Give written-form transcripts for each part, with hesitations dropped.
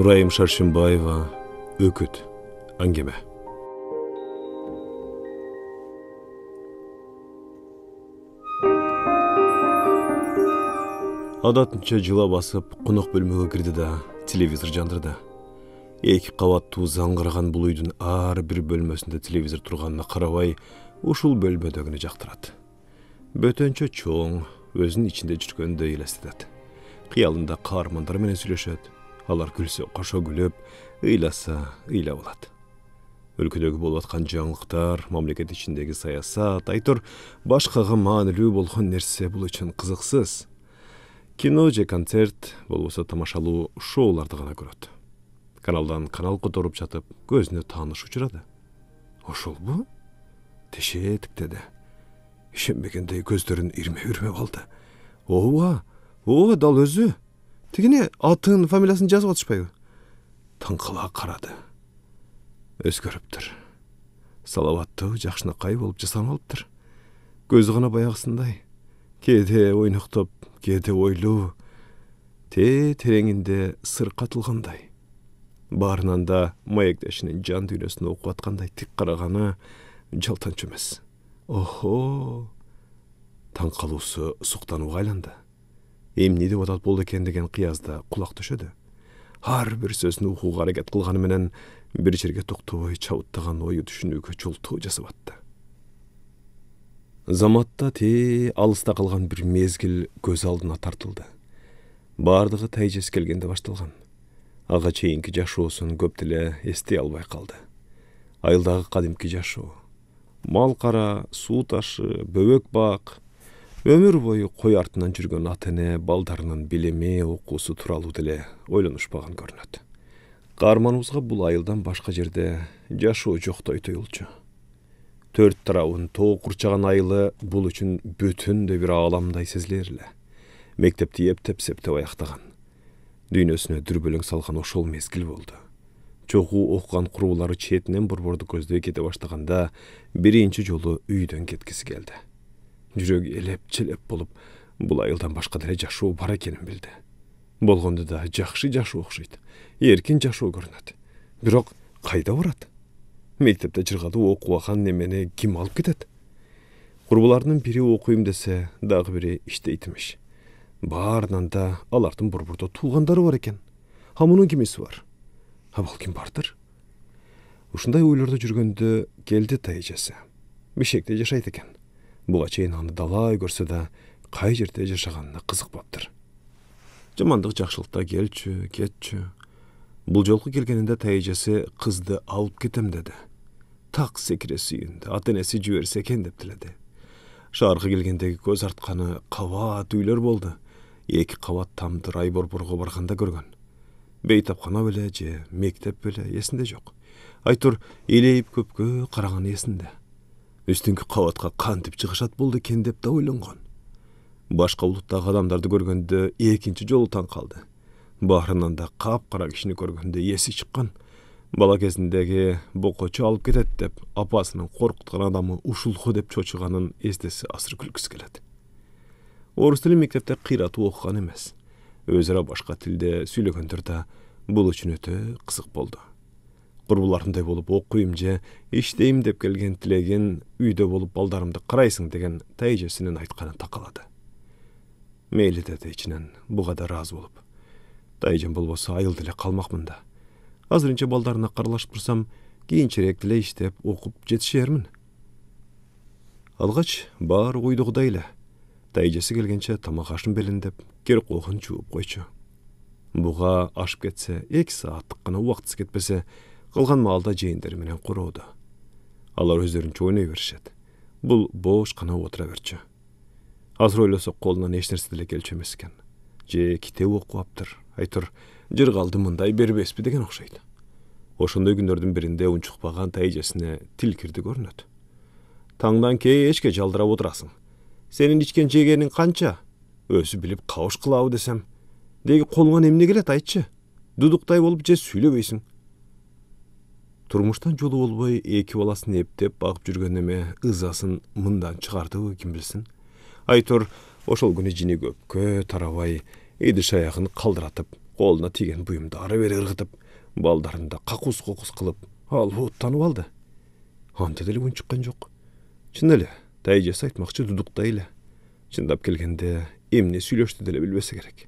Нурайым Шаршымбаева, Өкіт, әңгеме. Адатынча жыла басып, қонақ бөлмеге кірді да, телевизор жандырды. Екі қабаттуу заңғыраған бұл үйдің ар бір бөлмесінде телевизор тұрғанына қарабай, ушул бөлмедөгүнү жактырат. Бөтөнчө чоң, өзүнүн ичинде жүргөндө элестетет. Кыялында каармандар менен сүйлөшөт. Алар күлсө кошо күлүп, ыйласа ыйлап алат. Өлкөдөгү болуп аткан жаңылыктар, мамлекет ичиндеги саясат, айтор башкага маанилүү болгон нерсе бул үчүн кызыксыз. Кино же концерт болбосо тамашалуу шоуларды гана көрөт. Каналдан канал которуп жатып, көзүнө тааныш учурады. Ошолбу? Тешетик деди. Ишенбегендей көздөрүн ирме-ирме алды. Ооба, дал өзү. Тигине атын, фамилиясын жазып атышпайбы? Таңкала карады. Өзгөрүптүр. Салаваттуу, жакшынакай болуп жасалмалыптыр. Көзү гана баягысындай. Кээде ойноктоп, кээде ойлуу. Тереңинде сыр катылгандай. Баарынан да маектешинин жан дүйнөсүн окуп аткандай тик караганы жалтанчу эмес. Охо! Таң калуусу суктанууга айланды. Эмне деп атат болду экен деген кыязда кулак төшөдү. Ар бир сөзүн угууга аракет кылганы менен бир жерге токтобой чабыттаган ою түшүнүүгө жолтоо жасап атты. Заматта алыста калган бир мезгил көз алдына тартылды. Бардыгы тайжес келгенде башталган. Ага чейинки жашоосун көп деле эстей албай калды. Айылдагы кадимки жашоо. Мал кара, суу ташы, бөбөк бак. Өмүр бою кой артынан жүргөн ата-эне балдарынын билими, окуусу тууралуу деле ойлонушпаган көрүнөт. Каарманыбызга бул айылдан башка жерде жашоо жоктой туюлчу. Төрт тарабын тоо курчаган айылы бул үчүн бүтүндөй бир ааламдай сезилер эле. Мектепти эптеп-септеп аяктаган. Дүйнөсүнө дүрбөлөң салган ошол мезгил болду. Чогуу окуган курбулары четинен борборду көздөй кете баштаганда биринчи жолу үйдөн кеткиси келди. Жүрөгү элеп-челеп болуп, бул айылдан башка деле жашоо бар экенин билди. Болгондо да жакшы жашоо окшойт. Эркин жашоо көрүнөт. Бирок кайда барат? Мектепте жыргалуу окубаган немени ким алып кетет? Курбулардын бири окуйм десе, дагы бири иштейт имиш. Баарынан да алардын борбордо туугандары бар экен. Мунун кимиси бар? Балким бардыр. Ушундай ойлордо жүргөндө келди тайжеси. Бишекте жашайт экен. Буга чейин аны далай көрсө да, кай жерде жашаганына кызыкпаптыр. Жамандык жакшылыкта келчү, кетчү. Бул жолку келгенинде тайжеси кызды алып кетем деди. Так секире сүйүндү, ата-энеси жиберсе экен деп тиледи. Шаарга келгендеги көз артканы кабат үйлөр болду. Эки кабат тамдыр Айборборго барганда көргөн. Бейтапкана беле же мектеп беле эсинде жок. Айтор элейип көпкө караган эсинде. Үстүнкү кабатка кантип чыгышат болду экен деп да ойлонгон. Башка улуттагы адамдарды көргөндө экинчи жолу таң калды. Баарынан да капкара кишини көргөндө эси чыккан. Бала кезиндеги бокочу алып кетет деп апасынын коркуткан адамы ушулху деп чочуганын эстесе асыр күлкүсү келет. Орус тили мектепте кыйратуу окуган эмес. Өзара башка тилде сүйлөгөндөр да бул үчүн өтө кызык болду. Курбуларымдай болуп окуйм же иштейм деп келген тилегин үйдө болуп балдарымды карайсың деген тайжесинин айтканын такалады. Мейли деди ичинен, буга да ыраазы болуп. Тайжем болбосо айыл деле калмакмын да. Азырынча балдарына каралашып турсам, кийинчерээк деле иштеп, окуп жетишермин. Алгач баары уйдугудай эле. Тайжеси келгенче тамак ашын белиндеп, кер койгон жууп койчу. Буга ашып кетсе, 2 сааттык гана убактысы кетпесе, калган маалда жээндери менен короодо. Алар өздөрүнчө ойной беришет. Бул бош гана отура берчү. Азыр ойлосок колунан эч нерсе деле келчү эмес экен. Же китеп окуптыр. Айтор жыргалды мындай бербеспи деген окшойт. Ошондой күндөрдүн биринде унчукпаган тайжесине тил кирди көрүнөт. Таңдан кечке жалдырап отурасың. Сенин ичкен жегениң канча? Өзү билип кабыш кылабы десем. Деги колуңан эмне келет айтчы? Дудуктай болуп же сүйлөбөйсүң. Турмуштан жолу болбой эки баласын эптеп багып жүргөн эме ызасын мындан чыгардыбы ким билсин. Айтор ошол күнү жини көпкө тарабай идиш аягын калдыратып Қолына тиген бұйымды ары бері ырғытып, балдарында қақус-қоқус қылып, алып алды. Анда деле үн шыққан жоқ. Чын эле, тайжасы айтмакчы дудуктай эле. Чындап келгенде, эмне сүйлөштү деле билбесе керек.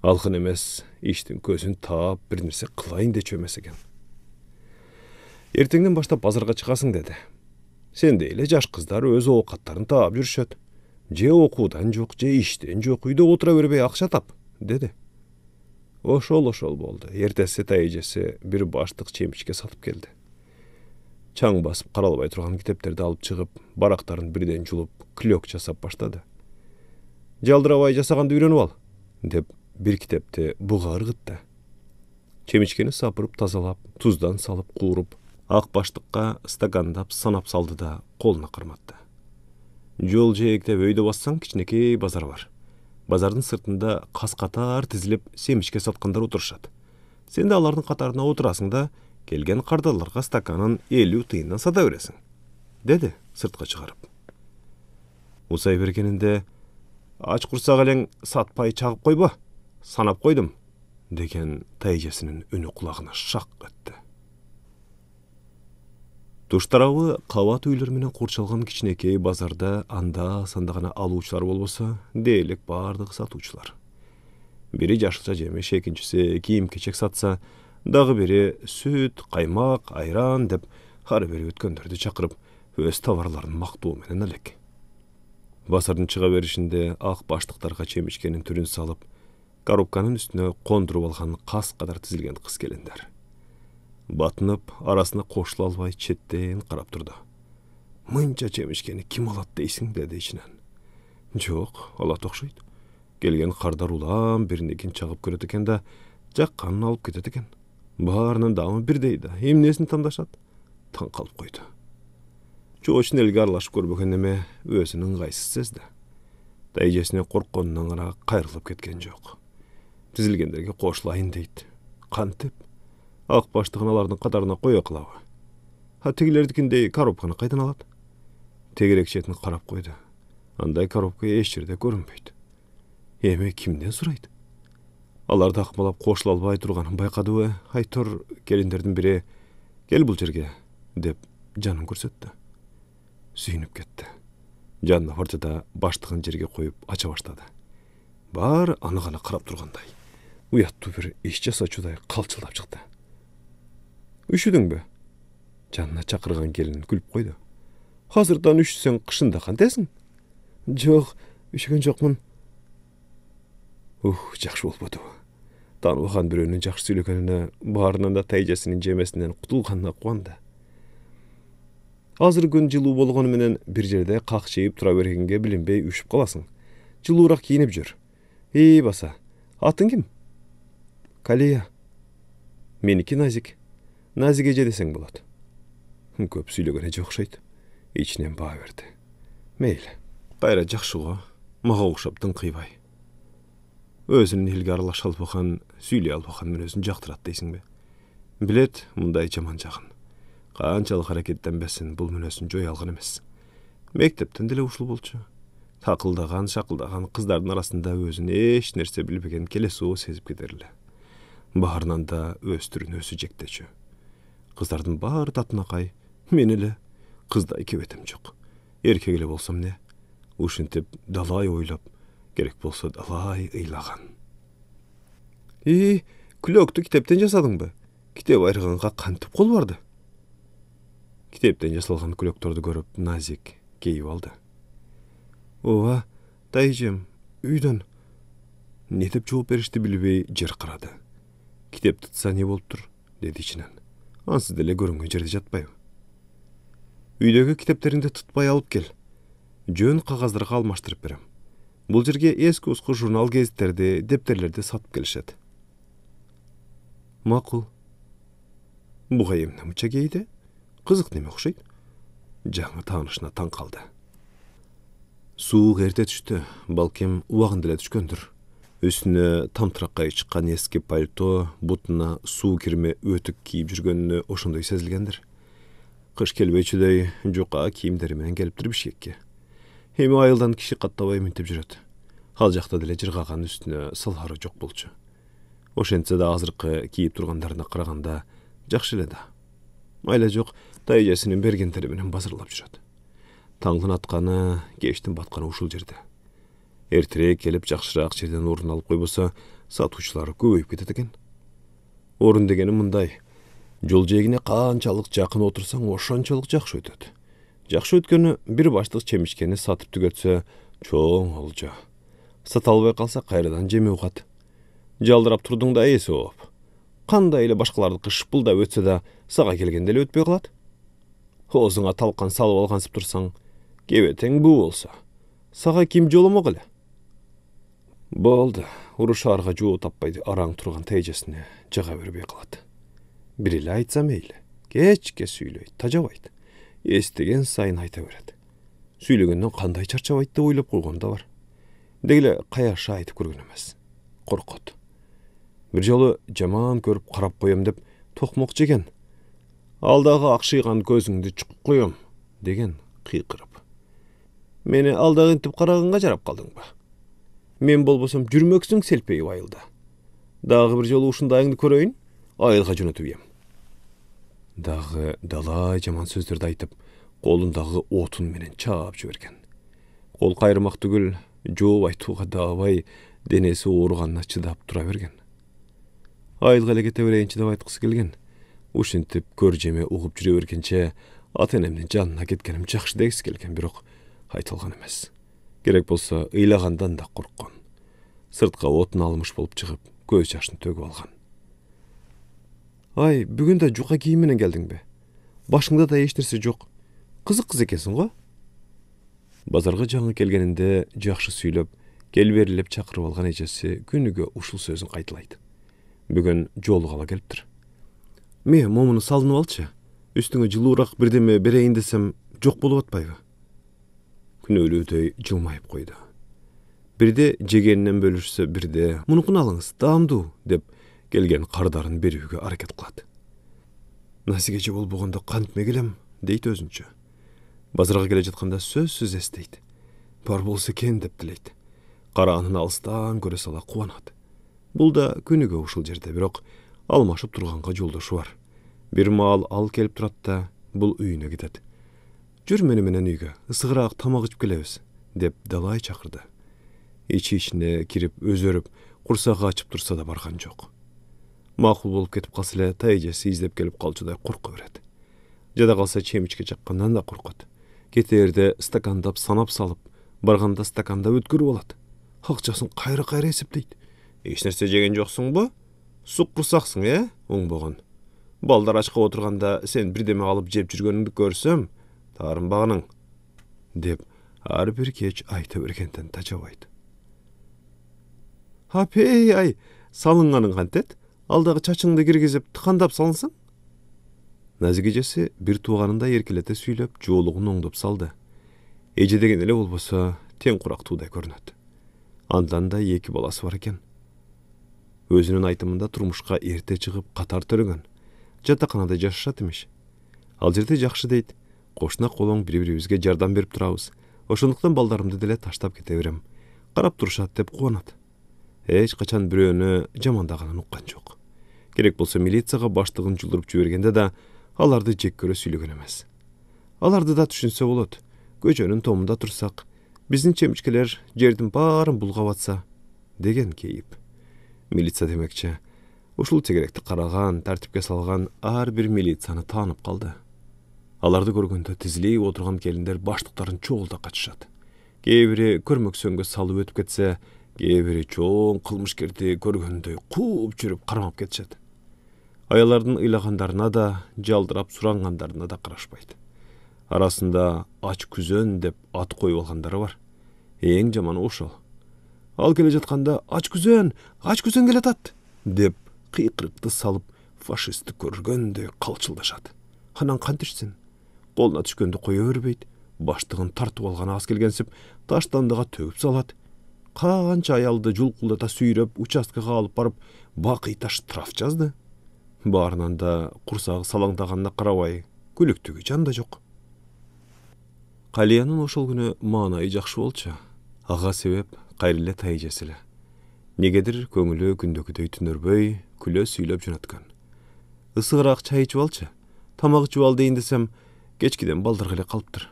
Алкын эмес, иштин көзүн таап, бир нерсе кылайын дечү эмес экен. Эртеңден баштап базарга чыгасың деди. Сендей эле жаш кыздар өз оокаттарын таап жүрүшөт. Же окуудан жок, же иштен жок, үйдө отура бербей акча тап, деди. Ошол болду. Эртеси тайжасы бир баштык чемичке сатып келди. Чаң басып каралбай турган китептерди алып чыгып, барактарын бирден жулуп, клёк жасап баштады. Жалдырабай жасаганды үйрөнүп ал, деп бир китепти буга ыргытты. Чемичкени сапырып тазалап, туздан салып кууруп, ак баштыкка стакандап санап салды да колуна карматты. Жол жээктеп өйдө бассаң кичинекей базар бар. Базардын сыртында кас-катар тизилип семичке саткандар отурушат. Сен да алардын катарына отурасың да, келген кардарларга стаканын 50 тыйындан сата бересиң, деди сыртка чыгарып. Усай бергенинде, ач курсак элең сатпай чагып койбо, санап койдум, деген тайжасынын үнү кулагына шак өттү. Туш тарабы кабат үйлөр менен курчалган кичинекей базарда анда санда гана алуучулар болбосо, дээрлик бардыгы сатуучулар. Бири жашылча жемиш, экинчиси кийим-кечек сатса, дагы бири сүт, каймак, айран деп ары бери өткөндөрдү чакырып, өз товарларын мактоо менен элек. Базардын чыга беришинде ак баштыктарга чемичкенин түрүн салып, коробканын үстүнө кондуруп алган кас кадар тизилген кыз келиндер. Батынып, арасына кошула албай четтен карап турду. Мынча чемичкени ким алат дейсиң, деди ичинен. Жок, алат окшойт. Келген кардар улам биринекин чагып көрөт экен да, жакканын алып кетет экен. Баарынын даамы бирдей да, эмнесин тандашат? Таң калып койду. Чоочун элге аралашып көрбөгөн эме өзүнүн ыңгайсыз сезди. Тайжесине коркконунан гана кайрылып кеткен жок. Тизилгендерге кошулайын дейт. Кантип? Ак баштыгын алардын катарына кое кылабы? Тигилердикиндей коробканы кайдан алат? Тегерек четин карап койду. Андай коробка эч жерде көрүнбөйт. Эми кимден сурайт? Аларды акмалап кошула албай турганын байкадыбы? Айтор келиндердин бири "Кел бул жерге" деп жанын көрсөттү. Сүйүнүп кетти. Жанына ортада баштыгын жерге коюп ача баштады. Баары аны гана карап тургандай. Уяттуу бир иш жасачудай калчылдап чыкты. Үшүдүңбү? Жанына чакырган келин күлүп койду. Азырдан үшсөң кышында кантесиң? Жок, үшүгөн жокмун. Жакшы болбоду. Тааныбаган бирөөнүн жакшы сүйлөгөнүнө баарынан да тайжасынын жемесинен кутулганына кубанды. Азыр күн жылуу болгону менен бир жерде какчыйып тура бергенге билинбей үшүп каласың. Жылуураак кийинип жүр. Баса, атың ким? Калия. Меники Назик. Назик эже десең болот. Көп сүйлөгөнү жок окшойт. Ичинен баа берди. Мейли, кайра жакшы го, мага окшоп дыңкыйбай. Өзүнүн элге аралаша албаган, сүйлөй албаган мүнөзүн жактырат дейсиңби? Билет мындай жаман жагын. Канчалык аракеттенбесин, бул мүнөзүн жой алган эмес. Мектептен деле ушул болчу. Такылдаган, шакылдаган кыздардын арасында өзүн эч нерсе билбеген келесоо сезип кетер эле. Баарынан да өз түрүн өзү жектечү. Кыздардын баары татынакай, мен эле кыздай кебетим жок. Эркек эле болсом не? Ушинтип далай ойлоп, керек болсо далай ыйлаган. Күлөктү китептен жасадыңбы? Китеп айырганга кантип кол барды? Китептен жасалган күлөктөрдү көрүп, Назик кейип алды. Ооба, тайжем, үйдөн. Не деп жооп беришти билбей жер карады. Китеп тутса не болуптур, деди ичинен. Ансыз деле көрүнгөн жерде жатпайбы? Үйдөгү китептериңди тутпай алып кел. Жөн кагаздарга алмаштырып берем. Бул жерге эски уску журнал гезиттерди, дептерлерди сатып келишет. Макул. Буга эмне мынча кейди? Кызык неме окшойт? Жаңы таанышына таң калды. Суук эрте түштү, балким убагын деле түшкөндүр. Үстүнө тамтыракка чыккан эски пальто, бутуна суу кирме өтүк кийип жүргөнүнө ошондой сезилгендир. Кыш келбейчүдөй жука кийимдери менен келиптир Бишкекке. Эми айылдан киши каттабай минтип жүрөт. Ал жакта деле жыргаган үстүнө салары жок болчу. Ошентсе да азыркы кийип тургандарына караганда жакшы эле да. Айла жок, тайжасынын бергендери менен базарлап жүрөт. Таңдын атканы, кештин батканы ушул жерде. Эртерээк келип жакшыраак жерден орун алып койбосо, сатуучулар көбөйүп кетет экен. Орун дегени мындай. Жол жээгине канчалык жакын отурсаң, ошончолук жакшы өтөт. Жакшы өткөнү бир баштык чемишкени сатып түгөтсө, чоң олжо. Сата албай калса кайрадан жеме угат. Жалдырап турдуң да эси ооп. Кандай эле башкалардыкы шыпылдап өтсө да, сага келгенде эле өтпөй калат. Оозуңа талкан салып алгансып турсаң, кебетең буу болсо, сага ким жоломок эле? Болду, урушаарга жоо таппай араң турган тайжасыны жага бербей калат. Бир эле айтса мейли, кечке сүйлөйт, тажабайт. Эстеген сайын айта берет. Сүйлөгөндөн кандай чарчабайт деп ойлоп койгон да бар. Дегеле каяша айтып көргөн эмес. Коркот. Бир жолу жаман көрүп карап коем деп токмок жеген. Алдагы акшыйган көзүңдү чукуп коем деген кыйкырып. Мени алдагы интип караганга жарап калдыңбы? Мен болбосом жүрмөксүң селпейип айылда. Дагы бир жолу ушундайыңды көрөйүн, айылга жөнөтүп ем. Дагы далай жаман сөздөрдү айтып, колундагы отун менен чаап жиберген. Кол кайрымак түгүл, жооп айтууга даабай, денеси ооруганына чыдап тура берген. Айылга эле кете берейинчи деп айткысы келген. Ушинтип көр жеме угуп жүрө бергенче ата энемдин жанына кеткеним жакшы дегиси келген, бирок айта алган эмес. Керек болсо ыйлагандан да корккон. Сыртка отун алмыш болуп чыгып, көз жашын төгүп алган. Ай, бүгүн да жука кийим менен келдиңби? Башыңда да эч нерсе жок. Кызык кыз экенсиң го? Базарга жаңы келгенинде жакшы сүйлөп, келберлеп чакырып алган эжеси күнүгө ушул сөзүн кайталайт. Бүгүн жолугала келиптир. Ме момуну салынып алчы. Үстүңө жылуураак бирдеме берейин десем, жок болуп атпайбы? Күнөөлүүдөй жылмайып койду. Бирде жегенинен бөлүшсө, бирде мунукун алыңыз, даамдуу деп келген кардарын берүүгө аракет кылат. Насигечи болбогондо кантме келем, дейт өзүнчө. Базарга келе жатканда сөзсүз эстейт. Бар болсо экен деп тилейт. Караанын алыстан көрө сала кубанат. Бул да күнүгө ушул жерде, бирок алмашып турганга жолдошу бар. Бир маал ал келип турат да, бул үйүнө кетет. Жүр мени менен үйгө, ысыгыраак тамак ичип келебиз, деп далай чакырды. Ичи-ичине кирип өзөрүп, курсагы ачып турса да барган жок. Макул болуп кетип калса эле тайжеси издеп келип калчудай корко берет. Жада калса чемичке чаккандан да коркот. Кетээрде стакандап санап салып, барганда стакандап өткөрүп алат. Акчасын кайра эсептейт. Эч нерсе жеген жоксуңбу? Сук курсаксың, оңбогон. Балдар ачка отурганда сен бирдеме алып жеп жүргөнүңдү көрсөм, таарынбаганың, деп ар бир кеч айта бергенден тажабайт. Апей, ай, салынганың кантет? Алдагы чачыңды киргизип, тыкандап салынсаң? Назик эжеси бир тууганында эркелете сүйлөп, жоолугун оңдоп салды. Эже деген эле болбосо, тең курактуудай көрүнөт. Андан да 2 баласы бар экен. Өзүнүн айтымында турмушка эрте чыгып, катар төрөгөн. Жатаканада жашашат эмиш. Ал жерде жакшы дейт. Кошуна колоң бири-бирибизге жардам берип турабыз. Ошондуктан балдарымды деле таштап кете берем. Карап турушат деп кубанат. Эч качан бирөөнү жамандаганын уккан жок. Керек болсо милицияга баштыгын жулдуруп жибергенде да аларды жек көрө сүйлөгөн эмес. Аларды да түшүнсө болот. Көчөнүн томунда турсак, биздин чемичкелер жердин баарын булгап атса деген кейип. Милиция демекчи, ушул тегеректи караган, тартипке салган ар бир милицияны таанып калды. Аларды көргөндө тизилип отурган келиндер баштыктарын чогулда качышат. Кээ бири көрмөксөнгө салып өтүп кетсе, кээ бири чоң кылмышкерди көргөндөй кууп жүрүп кармап кетишет. Аялардын ыйлагандарына да, жалдырап сурангандарына да карашпайт. Арасында ач күзөн деп ат коюп алгандары бар. Эң жаманы ошол. Ал келе жатканда ач күзөн келе атат деп кыйкырыкты салып, фашистти көргөндөй калчылдашат. Анан кантишсин? Колуна түшкөндү кое бербейт. Баштыгын тартып алган аз келгенсип, таштандыга төгүп салат. Канча аялды жулкулдата сүйрөп, участкага алып барып, бакый таш штраф жазды. Баарынан да курсагы салаңдаганына карабай, күлүктүгү жанда жок. Калиянын ошол күнү маанайы жакшы болчу. Ага себеп кайрыле тайжеси эле. Negedir көңілі күндөгідей түнербей, күлі сүйлеп жөнатқан. Isıгыраак чай ичип алчы. Тамак ичип ал дейин десем, кечкиден балдырга эле калыптыр.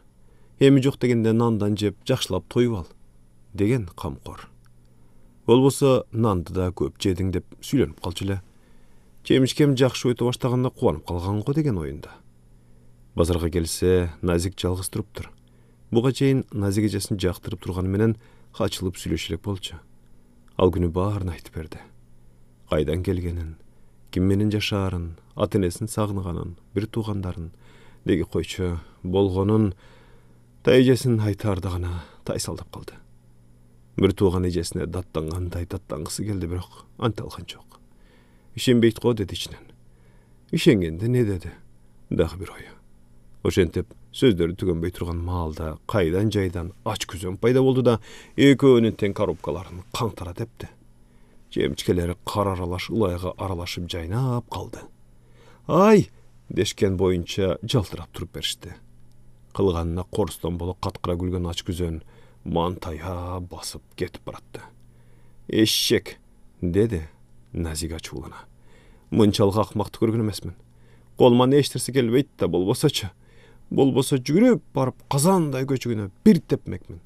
Эми жок дегенде нандан жеп, жакшылап тоюп ал, деген камкор. Болбосо нанды да көп жедиң деп сүйлөнүп калчу эле. Жемишкем жакшы өтө баштаганда кубанып калган го деген оюнда. Базарга келсе, Назик жалгыз туруптур. Буга чейин Назик эжесин жактырып турганы менен качылып сүйлөшө элек болчу. Ал күнү баарын айтып берди. Кайдан келгенин, ким менен жашаарын, ата-энесин сагыныганын, бир туугандарын, деги койчу болгонун эжесин айтаарда гана тайсалдап калды. Бир тууган эжесине даттангандай даттангысы келди, бирок анте алган жок. Ишенбейт го деди ичинен. Ишенгенде не деди? Дагы бир ою. Ошентип сөздөрү түгөнбөй турган маалда кайдан жайдан ач күзөн пайда болду да экөөнүн тең коробкаларын каңтара тепти. Жемчкелери кар аралаш ылайга аралашып жайнап калды. Ай! Дешкен боюнча жалтырап туруп беришти. Кылганына корустан боло каткыра күлгөн ач күзөн мантая басып кетип баратты. Эшек, деди Назик ачуулана. Мынчалык акмакты көргөн эмесмин. Колуман эчтерсе келбейт да болбосочу. Болбосо жүгүрүп барып казандай көчүгүнө бир тепмекмин.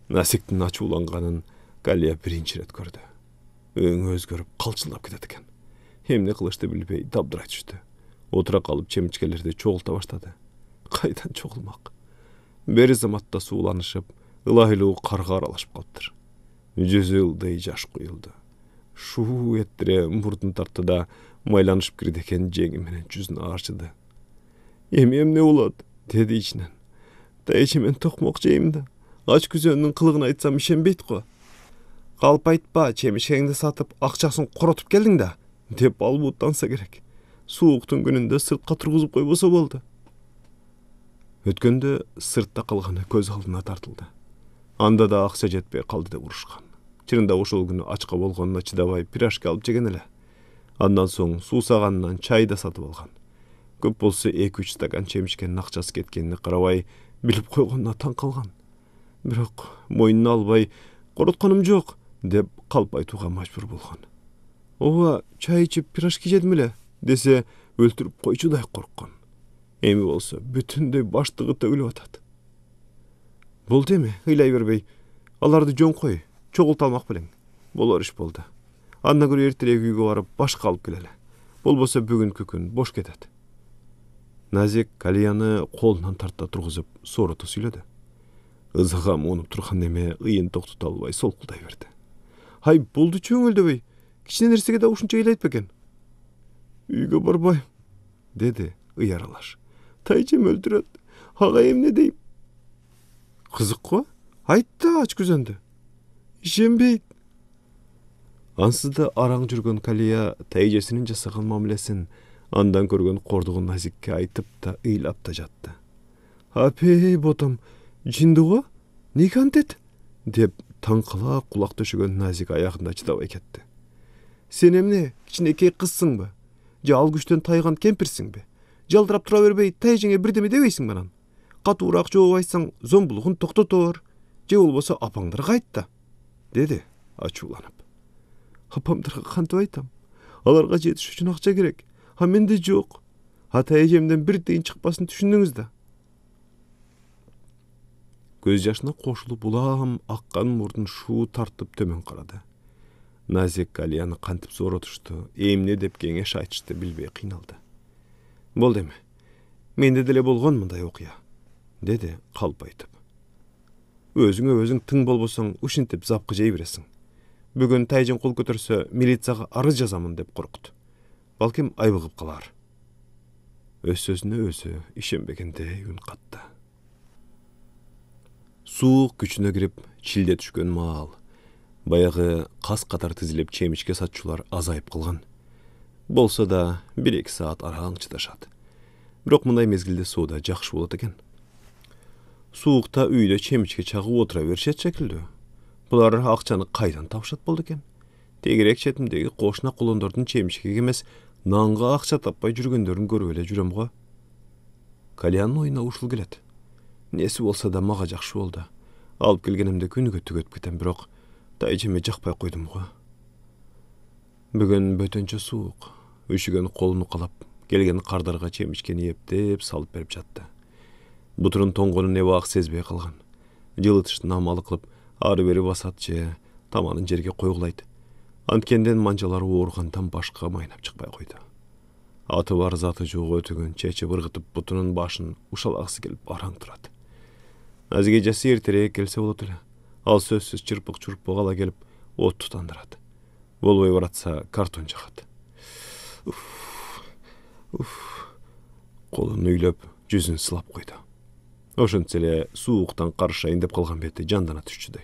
Назиктин ачууланганын Галия биринчи ирет көрдү. Өңү өзгөрүп калчылдап кетет экен. Эмне кылышты билбей дабдырай түштү. Отура калып чемичкелерди чогулта баштады. Кайдан чогулмак? Бери заматта сууланышып, ылайлуу карга аралашып калыптыр. Жүзү ылдый жаш куюлду. Шуу эттире мурдун тартты да майланышып кирди экен, жеңи менен жүзүн арчыды. Эми эмне болот? Деди ичинен. Тайчы мен токмок жейм да. Ач күзөнүн кылыгын айтсам ишенбейт го. Калп айтпа, чемишеңди сатып акчасын коротуп келдиң да, деп албуттанса керек. Сууктун күнүндө сыртка тургузуп койбосо болду. Өткөндө сыртта калганы көз алдына тартылды. Анда да акча жетпей калды деп урушкан. Чынында ошол күнү ачка болгонуна чыдабай пирожки алып жеген эле. Андан соң суусаганынан чай да сатып алган. Көп болсо 2-3 стакан чемишкенин акчасы кеткенине карабай билип койгонуна таң калган. Бирок мойнуна албай коротконум жок деп калп айтууга мажбур болгон. Ооба, чай ичип пирожки жедим эле десе өлтүрүп койчудай корккон. Эми болсо бүтүндөй баштыгы төгүлүп атат. Болду эми, ыйлай бербей. Аларды жөн кой, чогулталмак белең. Болор иш болду. Андан көрө эртерээк үйгө барып башка алып келели. Болбосо бүгүнкү күн бош кетет. Назик Галияны колунан тарта тургузуп соорото сүйлөдү. Ызыга муунуп турган неме ыйын токтото албай солкулдай берди. Ай, болду чөңөлдөбөй. Кичине нерсеге да ушунча ыйлайт бекен. Үйгө барбайм, деди ыяралаш. Тайжем өлтүрөт. Ага эмне дейм? Кызык го? Айт да ач күзөндү. Ишенбейт. Ансыз да араң жүргөн Галия тайжесинин жасаган мамилесин, андан көргөн кордугун Назикке айтып да ыйлап да жатты. Апей ботом, жинди го? Неге антет? Деп таңкала кулак төшөгөн Назик аягында чыдабай кетти. Сен эмне, кичинекей кызсыңбы? Же ал күчтөн тайган кемпирсиңби? Жалдырап тура бербей тайжеңе бирдеме дебейсиң менен? Катуураак жооп айтсаң зомбулугун токтотор. Же болбосо апаңдарга айт да, деди ачууланып. Апамдарга кантип айтам? Аларга жетиш үчүн акча керек. А менде жок. Ата эжемден бир тыйын чыкпасын түшүндүңүз да. Көз жашына кошулуп улам аккан мурдун шуу тартып төмөн карады. Назик Галияны кантип сооротушту, эмне деп кеңеш айтышты билбей кыйналды. Болду эми. Менде деле болгон мындай окуя, деди калп айтып. Өзүңө өзүң тың болбосоң, ушинтип запкы жей бересиң. Бүгүн тайжың кол көтөрсө, милицияга арыз жазамын деп коркут. Балким айбыгып калар. Өз сөзүнө өзү ишенбегендей үн катты. Суук күчүнө кирип, чилде түшкөн маал. Баягы кас катар тизилип чемичке сатчулар азайып калган. Болсо да 1-2 саат араң чыдашат. Бирок мындай мезгилде сууда жакшы болот экен. Суукта үйдө чемичке чагып отура беришет шекилдүү. Булар акчаны кайдан табышат болду экен? Тегерек четимдеги кошуна кулондордун чемичкеге эмес, нанга акча таппай жүргөндөрүн көрүп эле жүрөм го. Галиянын оюна ушул келет. Неси болсо да мага жакшы болду. Алып келгенимде күнүгө түгөт кетем, бирок Тайжеме жақпай қойдым ғой. Бүгін бөтенше суық. Үшіген қолын қалап, келген қардарға чемішкен ептеп салып беріп жатты. Бұтырын тоңғының не вақ сезбей қалған. Жылытыштың амалы қылып, ары бері басат же, таманын жерге қойғылайды. Анткенден манжалары орғандан башқа майнап шықпай қойды. Аты бар заты жоқ өтігін чече бұрғытып бұтының башын ушалағысы келіп араң тұрады. Назиге жасы ертерек келсе болот эле. Ал сөзсіз чырпық-чурпық ала келіп, от тұтандырады. Болбой баратса картон жағады. Қолын үйлеп, жүзін сылап қойды. Ошентселе суықтан қаршайын деп қалған беті жандана түшчүдөй.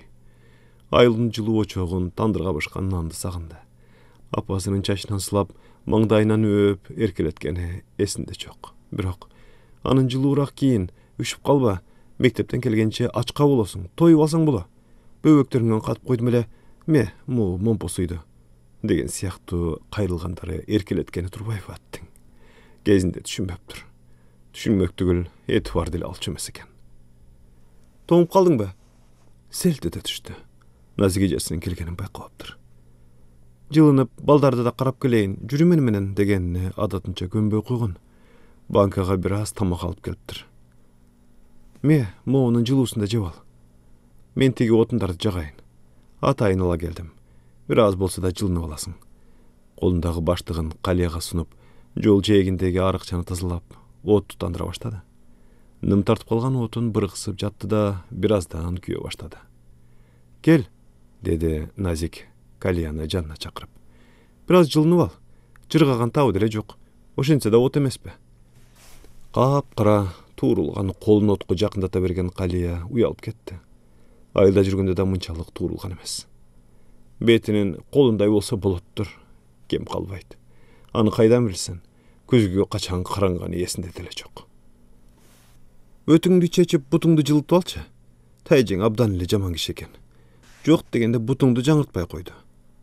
Айылдың жылы очоғын тандырға башқан нанды сағынды. Апасының чашынан сылап, маңдайынан өп, еркелеткені есінде жоқ. Бирок, анын жылуырақ кейін, үшіп қалба, мектептен келгенше ачқа болосың, тойып алсаң бола. Бөбектеріңнен қатып қойдым эле, момпосуйду деген сияқту қайрылғандары еркелеткені турбайбы аттың. Кезінде түшінбептір. Түшінмек түгіл, еті бар деле алчу эмес экен. Тоңып қалдың ба? Селт ете түшті. Назиге жасының келгенін байқалаптыр. Жылынып, балдарды да қарап келейін, жүрімен менен дегеніне адатынша көнбөй қойған. Банкаға біраз тамақ алып келіптір. Моунун жылуусунда жеп ал. Мен теги отундарды жагайын. Атайын ала келдим. Бир аз болса да жылынып аласың. Колундагы баштыгын Калияга сунуп, жол жээгиндеги арыкчаны тазалап, от тутандыра баштады. Ным тартып калган отун быргысып жатты да, бир аздан күйө баштады. Кел, деди Назик Калияны жанына чакырып. Бир аз жылынып ал. Жыргаган табы деле жок. Ошентсе да от эмеспи? Кап-кара туурулган колун отко жакындата берген Калия уялып кетти. Айылда жүргөндө да мынчалык туурулган эмес. Бетинин колундай болсо болоттур, кем калбайт. Аны кайдан билсин? Көзгө качан каранганы эсинде деле жок. Өтүңдү чечип, бутуңду жылытып алчы. Тайжең абдан эле жаман киши экен. Жок дегенде бутуңду жаңыртпай койду.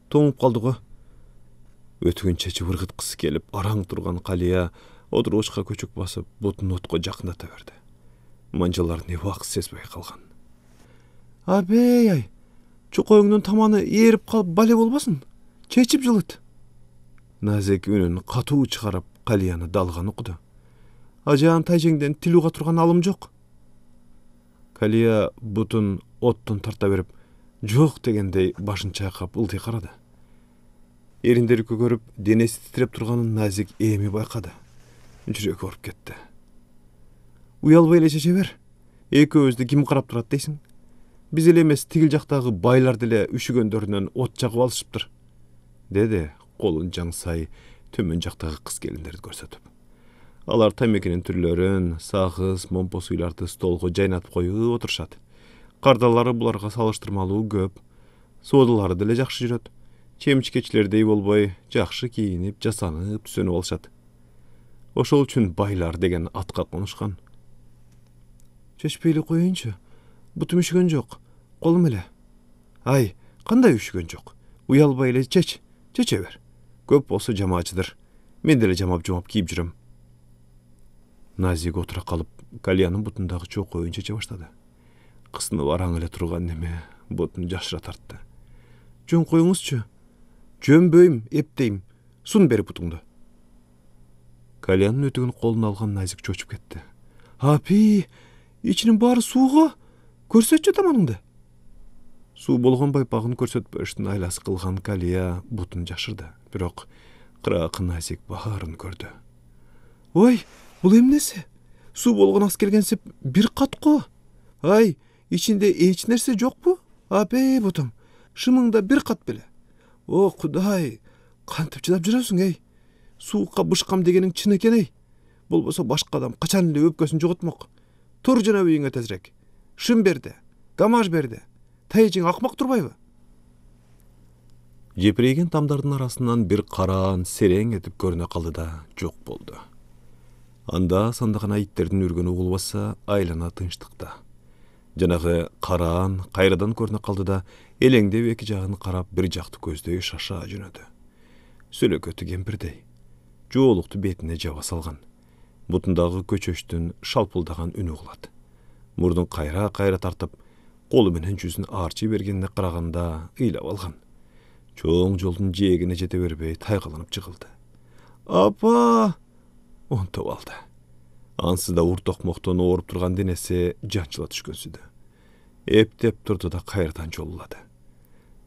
Тоңуп калды го. Өтүгүн чечип ыргыткысы келип, араң турган Калия отурушка көчөк басып, бутун отко жакындата берди. Манжалар не вак сезбей калган. Абей, чукоюңдун таманы ээрип калып бале болбасын. Чечип жылыт. Назик үнүн катуу чыгарып, Калияны далган укуду. Ажаан Тайжеңден тилууга турган алым жок. Калия бутун оттон тарта берип, жок дегендей башын чайкап ылдый карады. Эриндери көгөрүп, денеси титиреп турганын Назик эми байкады. Жүрөгү ооруп кетти. Уялбай эле чече бер. Экөөбүздү ким карап турат дейсиң? Биз эле эмес, тигил жактагы байлар деле үшүгөндөрүнөн от жагып алышыптыр, деди колун жаңсай төмөн жактагы кыз келиндерди көрсөтүп. Алар тамекинин түрлөрүн, сагыз, момпосуйларды столго жайнатып коюп отурушат. Кардалары буларга салыштырмалуу көп. Соодалары деле жакшы жүрөт. Чемичкечилердей болбой, жакшы кийинип, жасанып, түсөнүп алышат. Ошол үчүн байлар деген атка конушкан. Чечпей эле коеюнчу. Бутум үшүгөн жок. Колум эле. Ай, кандай үшүгөн жок? Уялбай эле чече бер. Көп болсо жамаачыдыр. Мен деле жамап кийип жүрөм. Назик отура калып, Калиянын бутундагы чокоюн чече баштады. Кысынып араң эле турган неме бутун жашыра тартты. Жөн коюңузчу. Жөнбөйм, эптейм. Сун бери бутуңду. Калиянын өтүгүн колуна алган Назик чочуп кетти. Апи, ичинин баары сууга. Көрсөтчү таманыңды. Суу болгон байпагын көрсөтпөштүн айласы кылган Калия бутун жашырды. Бирок кыраакы Назик баарын көрдү. Ой, бул эмнеси? Суу болгон ас келгенсип бир катко. Ай, ичинде эч нерсе жокпу? Апей бутум, шымыңда бир кат беле. О, Кудай, кантип чыдап жүрөсүң, эй? Суукка бышкам дегениң чын экен, эй. Болбосо башка адам качан эле өпкөсүн жоготмок. Тур жана үйүңө тезирээк. Шым берди, гамаш берди. Тайжең акмак турбайбы? Жепирейген тамдардын арасынан бир караан серең этип көрүнө калды да жок болду. Анда сандагана иттердин үргөнү угулбаса, айлана тынчтыкта. Жанагы караан кайрадан көрүнө калды да, элеңдеп эки жагын карап бир жакты көздөй шаша жөнөдү. Сөлөкөтү кемпирдей. Жоолукту бетине жаба салган. Бутундагы көчөчтүн шалпылдаган үнү угулат. Мурдун кайра тартып, Kolu menen жүзүн арчы бергенine караганда ыйлап алган. Чоң жолдун жээгине жете бербей тайгаланып жыгылды. Апа! Онтоп алды. Ансыз да уртокмоктон ооруп турган денеси жанчыла түшкөнсүдү. Эптеп турду да кайрадан жолулады.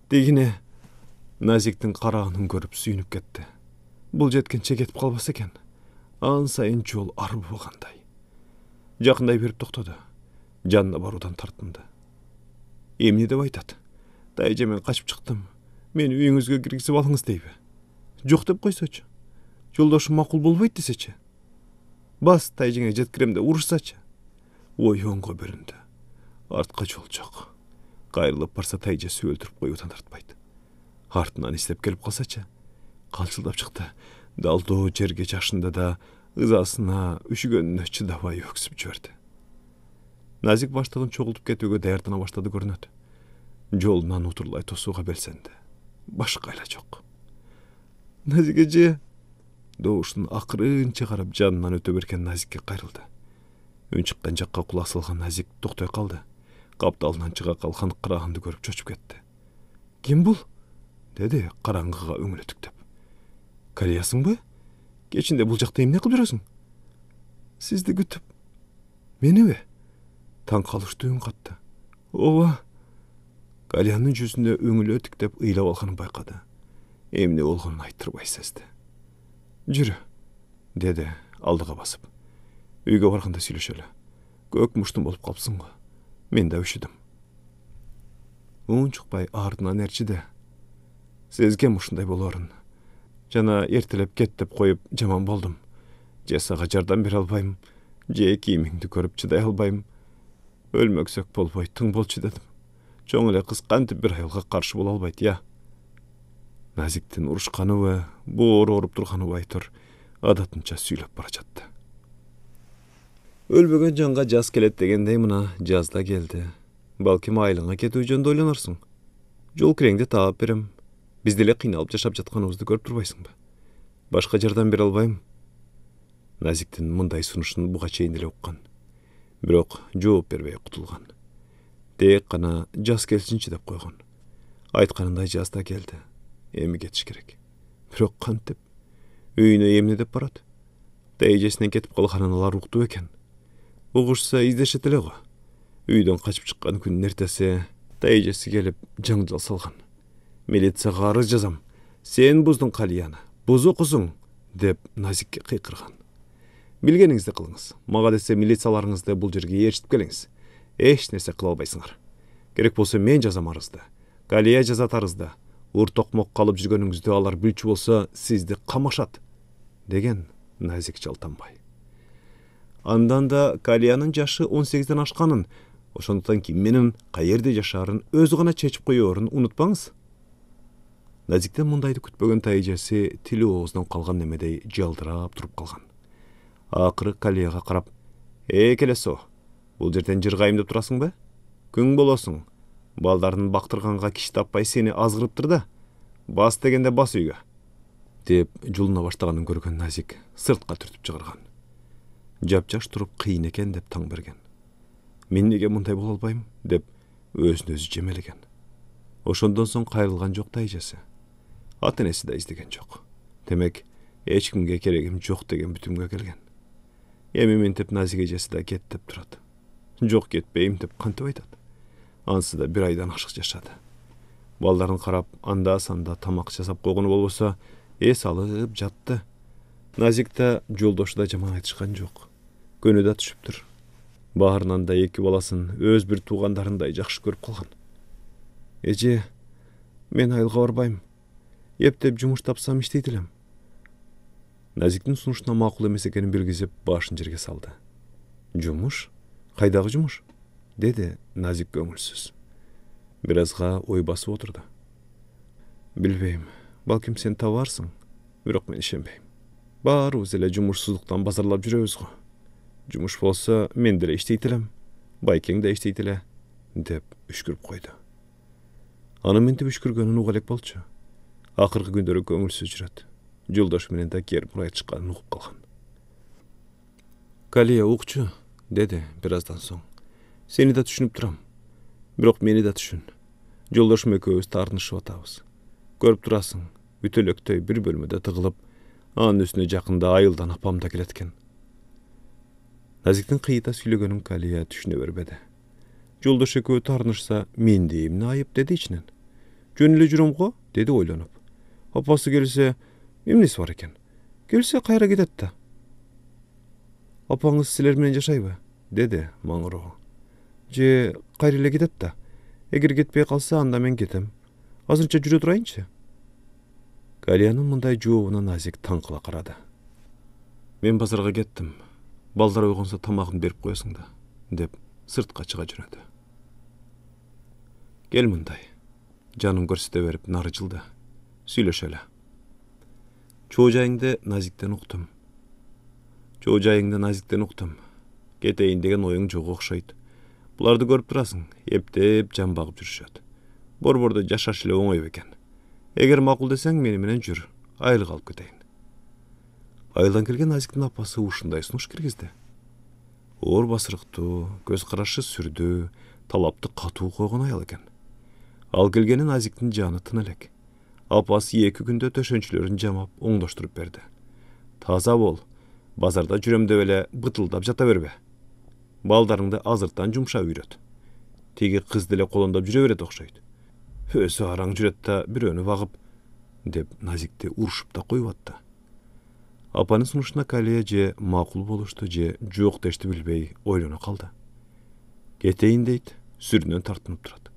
Дегине Назиктин караганын көрүп сүйүнүп кетти. Бул жеткенче кетип калбаса экен. Ан сайын жол арбыбагандай. Жакындай берип токтоду. Жанына баруудан тартынды. Эмне деп айтат? Тайже мен качып чыктым. Мени үйүңүзгө киргизип алыңыз дейби? Жок деп койсочу. Жолдошум макул болбойт десечи. Бас тайжеңе жеткиремде урушсачы. Ой оңго беринди. Артка жол жок. Кайрылып барса тайжеси өлтүрүп коюудан тартпайт. Артынан издеп келип калсачы. Калчылдап чыкты. Далдоо жерге жашында да ызасына үшүгөнүнө чыдабай өксүп жиберди. Назик баштыгын чогултуп кетүүгө даярдана баштады көрүнөт. Жолунан утурлай тосууга белсенди. Башка айла жок. Назик эже доушун акырынча карап жанынан өтө берген Назикке кайрылды. Үн чыккан жакка кулак салган Назик токтой калды. Капталынан чыга калган кыраганды көрүп чочуп кетти. Ким бул? Деди караңгыга өңүнө тиктеп. Калиясыңбы? Кечинде бул жакта эмне кылып жүрөсүң? Сизди күтүп. Мениби? Таң калыштуу үн катты. Ооба. Калиянын жүзүндө өңүлө тиктеп ыйлап алганын байкады. Эмне болгонун айттырбай сезди. Жүрү, деди алдыга басып. Үйгө барганда сүйлөшөлү. Көк муштум болуп калыпсың го. Мен да үшүдүм. Уун чукпай ардынан эрчиди. Сезгем ушундай болоорун. Жана эртелеп кет деп коюп жаман болдум. Же сага жардам бере албайм, же кийимиңди көрүп чыдай албайм. Өлмөксөк болбой тың болчу дедим. Чоң эле кыз кантип бир айылга каршы боло албайт, я? Назиктин урушканыбы, боору ооруп турганыбы айтор, адатынча сүйлөп бара жатты. Өлбөгөн жанга жаз келет дегендей мына жаз да келди. Балким айылыңа кетүү жөнүндө ойлонорсуң. Жол киреңди таап берем. Биз деле кыйналып жашап жатканыбызды көрүп турбайсыңбы? Башка жардам бере албайм. Назиктин мындай сунушун буга чейин эле уккан. Бирок жооп бербей кутулган. Тек гана жаз келсинчи деп койгон. Айтканындай жаз да келди. Эми кетиш керек. Бирок кантип? Үйүнө эмне деп барат? Тайжесинен кетип калганын алар укту экен. Угушса издешет эле го. Үйдөн качып чыккан күнүн эртеси тайжеси келип жаңжал салган. Милицияга арыз жазам. Сен буздуң Калияны. Бузу кузуң, деп Назикке кыйкырган. Билгениңизди кылыңыз. Мага десе милицияларыңызды бул жерге ээрчитип келиңиз. Эч нерсе кыла албайсыңар. Керек болсо мен жазам арызды. Калия жазат арызды. Уртокмок калып жүргөнүңүздү алар билчү болсо сизди камашат, деген Назик жалтанбай. Андан да Калиянын жашы 18ден ашканын, ошондуктан ким менен каерде жашаарын өзү гана чечип коёорун унутпаңыз. Назиктен мындайды күтпөгөн тайжеси тили оозунан калган немедей жалдырап туруп калган. Акыры Калияга карап, келесо, бул жерден жыргайым деп турасыңбы? Күң болосуң. Балдарын бактырганга киши таппай сени азгырыптыр да. Бас дегенде бас үйгө, деп жулуна баштаганын көргөн Назик сыртка түртүп чыгарган. Жапжаш туруп кыйын экен деп таң берген. Мен неге мындай боло албайм, деп өзүн өзү жемелеген. Ошондон соң кайрылган жок тайжеси. Ата-энеси да издеген жок. Демек, эч кимге керегим жок деген бүтүмгө келген. Эми ментип Назик эжеси да кет деп турат. Жок кетпейм деп кантип айтат? Ансы да бир айдан ашык жашады. Балдарын карап, анда санда тамак жасап койгону болбосо, эс алып жатты. Назик да жолдошу да жаман айтышкан жок. Көнү да түшүптүр. Баарынан да эки баласын өз бир туугандарындай жакшы көрүп калган. Эже, мен айылга барбайм. Эптеп жумуш тапсам иштейт элем. Назиктин сунушуна макул эмес экенин билгизип, башын жерге салды. Жумуш? Кайдагы жумуш? Деди Назик көңүлсүз. Бир азга ой басып отурду. Билбейм, балким сен табарсың, бирок мен ишенбейм. Баарыбыз эле жумушсуздуктан базарлап жүрөбүз го. Жумуш болсо мен деле иштейт элем, байкең да иштейт эле, деп үшкүрүп койду. Анын ментип үшкүргөнүн уга элек болчу. Акыркы күндөрү көңүлсүз жүрөт. Жолдош менен да кер бурай чыкканын угуп калган. Калия укчу, деди бир аздан соң. Сени да түшүнүп турам. Бирок мени да түшүн. Жолдошум экөөбүз тартынышып атабыз. Көрүп турасың, бүтөлөктөй бир бөлмөдө тыгылып, анын үстүнө жакында айылдан апам да келет экен. Назиктин кыйыта сүйлөгөнүн Калия түшүнө бербеди. Жолдош экөө тартынышса, менде эмне айып деди ичинен. Жөн эле жүрөм го, деди ойлонуп. Апасы келсе, эмнеси бар экен? Келсе кайра кетет да. Апаңыз силер менен жашайбы? Деди маңыроо. Же кайра эле кетет да. Эгер кетпей калса, анда мен кетем. Азырынча жүрө турайынчы. Калиянын мындай жообуна Назик таң кыла карады. Мен базарга кеттим. Балдар ойгонсо тамагын берип коесуң да, деп сыртка чыга жөнөдү. Кел мындай. Жаным көрсөтө берип нары жылды. Сүйлөшөлү. Чоо жайыңды Назиктен уктум. Кетейин деген оюң жок окшойт. Буларды көрүп турасың, эптеп жан багып жүрүшөт. Борбордо жашаш эле оңой бекен. Эгер макул десең, мени менен жүр, айылга алып кетейин. Айылдан келген Назиктин апасы ушундай сунуш киргизди. Оор басырыктуу, көз карашы сүрдүү, талапты катуу койгон аял экен. Ал келгени Назиктин жаны тына элек. Апасы 2 күндө төшөнчүлөрүн жамап, оңдоштуруп берди. Таза бол, базарда жүрөм деп эле бытылдап жата бербе. Балдарыңды азыртан жумшап үйрөт. Теги кыз деле колондоп жүрө берет окшойт. Өзү араң жүрөт да бирөөнү багып, деп Назикти урушуп да коюп атты. Апанын сунушуна Калия же макул болушту, же жок дешти билбей ойлоно калды. Кетейин дейт, сүрүнөн тартынып турат.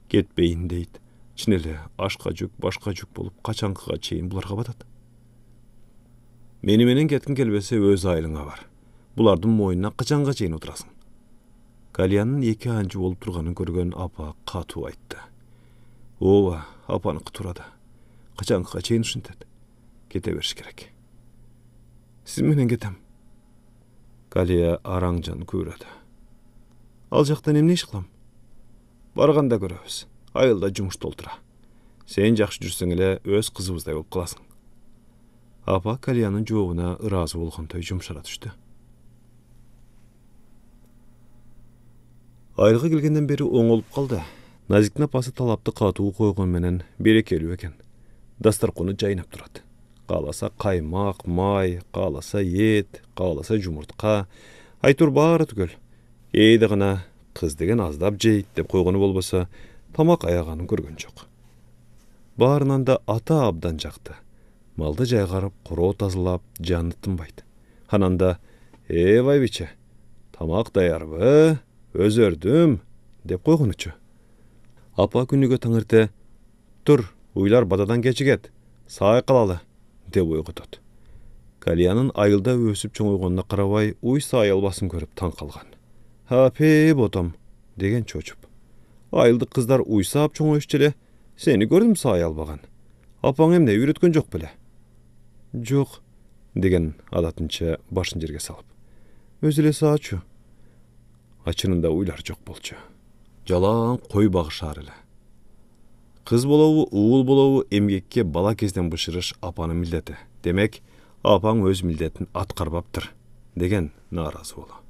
Кетпейин дейт, чын эле ашка жүк, башка жүк болуп качанкыга чейин буларга батат. Мени менен кеткиң келбесе өз айылыңа бар. Булардын мойнуна качанга чейин отурасың? Калиянын 2 анчы болуп турганын көргөн апа катуу айтты. Ооба, апаныкы турады. Качанкыга чейин ушинтет. Кете бериш керек. Сиз менен кетем. Калия араң жан көрөдү. Ал жактан эмне иш кылам? Барганда көрөбүз. Айылда жумуш толтура. Сен жакшы жүрсөң эле өз кызыбыздай болуп каласың. Апа Калиянын жообуна ыраазы болгондой жумшара түштү. Айылга келгенден бери оңолуп калды. Назиктин апасы талапты катуу койгон менен берекелүү экен. Дастаркону жайнап турат. Кааласа каймак, май, кааласа эт, кааласа жумуртка, айтур баары түгөл. Кээде гана кыз деген аздап жейт деп койгону болбосо, тамак аяганын көргөн жок. Баарынан да ата абдан жакты. Малды жайгарып, короо тазалап, жаны тынбайт. Анан да, байбиче, тамак даярбы? Өзөрдүм, деп койгонучу. Апа күнүгө таңырте, тур, уйлар бададан кечигет, саай калалы, деп ойготот. Калиянын айылда өсүп чоңойгонуна карабай, уй саай албасын көрүп таң калган. Апе ботом, деген чочуп. Айылдык кыздар уйсаап чоңоюшчу эле, сени көрдүм саай албаган. Апаң эмне үйрөткөн жок беле? Жок, деген адатынча башын жерге салып. Өзү эле саачу. Ачынында уйлар жок болчу. Жалаан кой багышаар эле. Кыз болобу, уул болобу эмгекке бала кезден бышырыш апанын милдети. Демек, апаң өз милдетин аткарбаптыр, деген нааразы болду.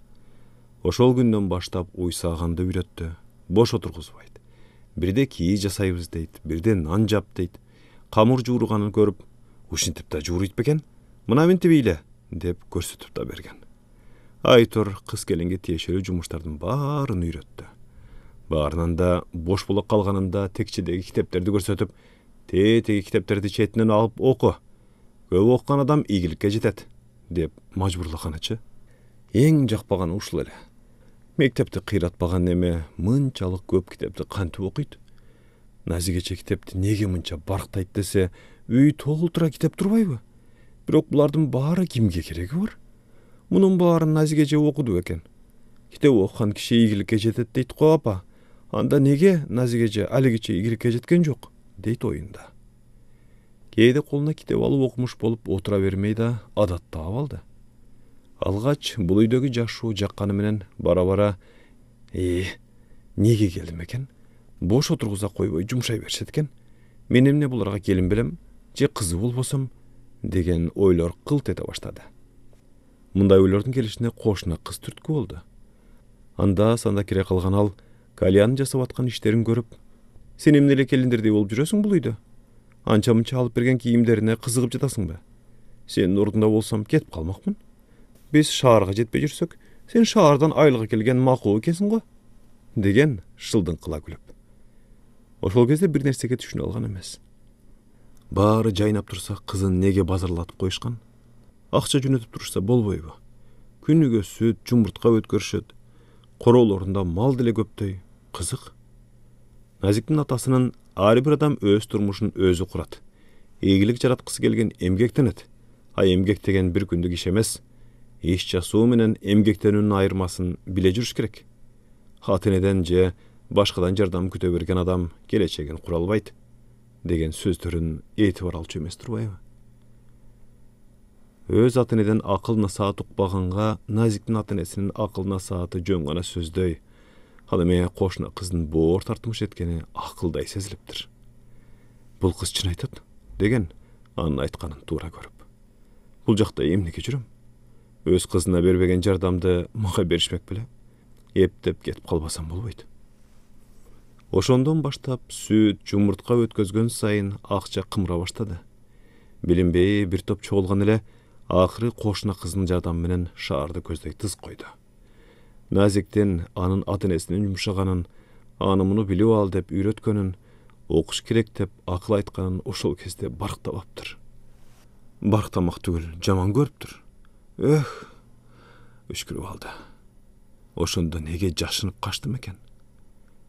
Ошол күндөн баштап уйсаганды үйрөттү, бош отургузбайт. Бирде кийиз жасайбыз дейт, бирде нан жап дейт. Камыр жууруганын көрүп, ушинтип да жууруйт бекен, мына минтип эйле, деп көрсөтүп да берген. Айтор кыз келинге тиешелүү жумуштардын баарын үйрөттү. Баарынан да бош боло калганында текчедеги китептерди көрсөтүп, теги китептерди четинен алып оку. Көп окуган адам ийгиликке жетет, деп мажбурлаганычы. Эң жакпаганы ушул эле. Мектепти кыйратпаган неме мынчалык көп китепти кантип окуйт? Назигече китепти неге мынча барктайт десе, үй толтура китеп турбайбы? Бирок булардын баары кимге кереги бар? Мунун баарын Назигече окуду экен. Китеп окуган киши ийгиликке жетет дейт го апа. Анда неге Назигече алигиче ийгиликке жеткен жок? Дейт оюнда. Кээде колуна китеп алып окумуш болуп отура бермей да адаттап алды. Алгач бул үйдөгү жашоо жакканы менен бара-бара неге келдим экен? Бош отургуза койбой жумшай беришет экен. Мен эмне буларга келин белем, же кызы болбосом, деген ойлор кылт эте баштады. Мындай ойлордун келишине кошуна кыз түрткү болду. Анда санда кире калган ал Калянын жасап аткан иштерин көрүп, сен эмне эле келиндирдей болуп жүрөсүң бул үйдө? Анча мынча алып берген кийимдерине кызыгып жатасың ба? Сенин ордуңда болсом кетип калмакмын. Биз шаарга жетпей жүрсөк, сен шаардан айылга келген макул экенсиң го, деген шылдыңкыла күлүп. Ошол кезде бир нерсеге түшүнө алган эмес. Баары жайнап турса, кызын неге базарлатып коюшкан? Акча жөнөтүп турушса болбойбу? Күнүгө сүт, жумуртка өткөрүшөт. Короолорунда мал деле көптөй. Кызык. Назиктин атасынын ар бир адам өз турмушун өзү курат. Ийгилик жараткысы келген эмгектенет. Эмгек деген бир күндүк иш эмес. Иш жасоо менен эмгектенүүнүн айырмасын биле жүрүш керек. Ата-энеден же башкадан жардам күтө берген адам келечегин кура албайт деген сөздөрүн этибар алчу эмес турбайбы? Өз ата-энеден акыл насаат укпаганга Назиктин ата-энесинин акыл насааты жөн гана сөздөй, ал эми кошуна кыздын боор тартмыш эткени акылдай сезилиптир. Бул кыз чын айтат, деген анын айтканын туура көрүп. Бул жакта эмнеге жүрөм? Өз кызына бербеген жардамды мага беришмек беле? Эптеп кетип калбасам болбойт. Ошондон баштап сүт, жумуртка өткөзгөн сайын акча кымыра баштады. Билинбей бир топ чогулган эле, акыры кошуна кыздын жардамы менен шаарды көздөй тыз койду. Назиктин анын ата-энесинин жумшаганын, аны муну билип ал деп үйрөткөнүн, окуш керек деп акыл айтканын ошол кезде барктабаптыр. Барктамак түгүл, жаман көрүптүр. Үшкүрүп алды. Ошондо неге жашынып качтым экен?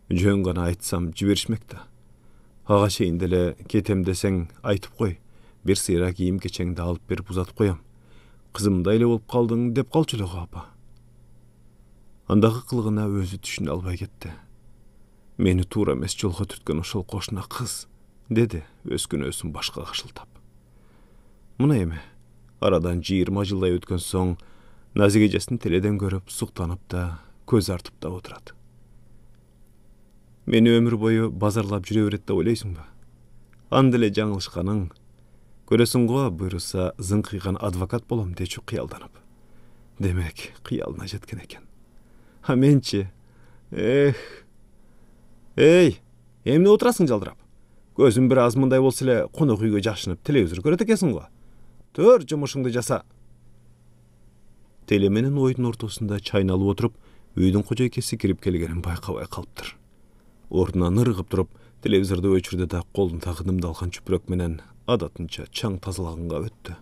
Жөн гана айтсам жиберишмек да. Ага чейин деле кетем десең айтып кой. Бир сыйра кийим кечеңди алып берип узатып коям. Кызымдай эле болуп калдың деп калчу эле го апа. Андагы кылыгына өзү түшүнө албай кетти. Мени туура эмес жолго түрткөн ошол кошуна кыз, деди өз күнөөсүн башкага шылтап. Мына эми арадан 20 жылдай өткөн соң Назик эжесин теледен көрүп, суктанып да, көз артып да отурат. Мени өмүр бою базарлап жүрө берет деп ойлойсуңбу? Анда эле жаңылышканың. Көрөсүң го, буйруса зыңкыйган адвокат болом дечү кыялданып. Демек, кыялына жеткен экен. А менчи? Эй, эмне отурасың жалдырап? Көзүң бир аз мындай болсо эле конок үйгө жашынып телевизор көрөт экенсиң го. Төр жумушуңду жаса. Теле менен ойдун ортосунда чайналып отуруп, үйдүн кожойкеси кирип келгенин байкабай калыптыр. Ордунан ыргып туруп, телевизорду өчүрдү да колундагы дымдалган чүпүрөк менен адатынча чаң тазалаганга өттү.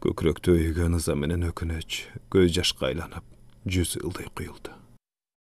Көкүрөктө өйгөн ыза менен өкүнөч, көз жашка айланып, жүзү ылдый куюлду.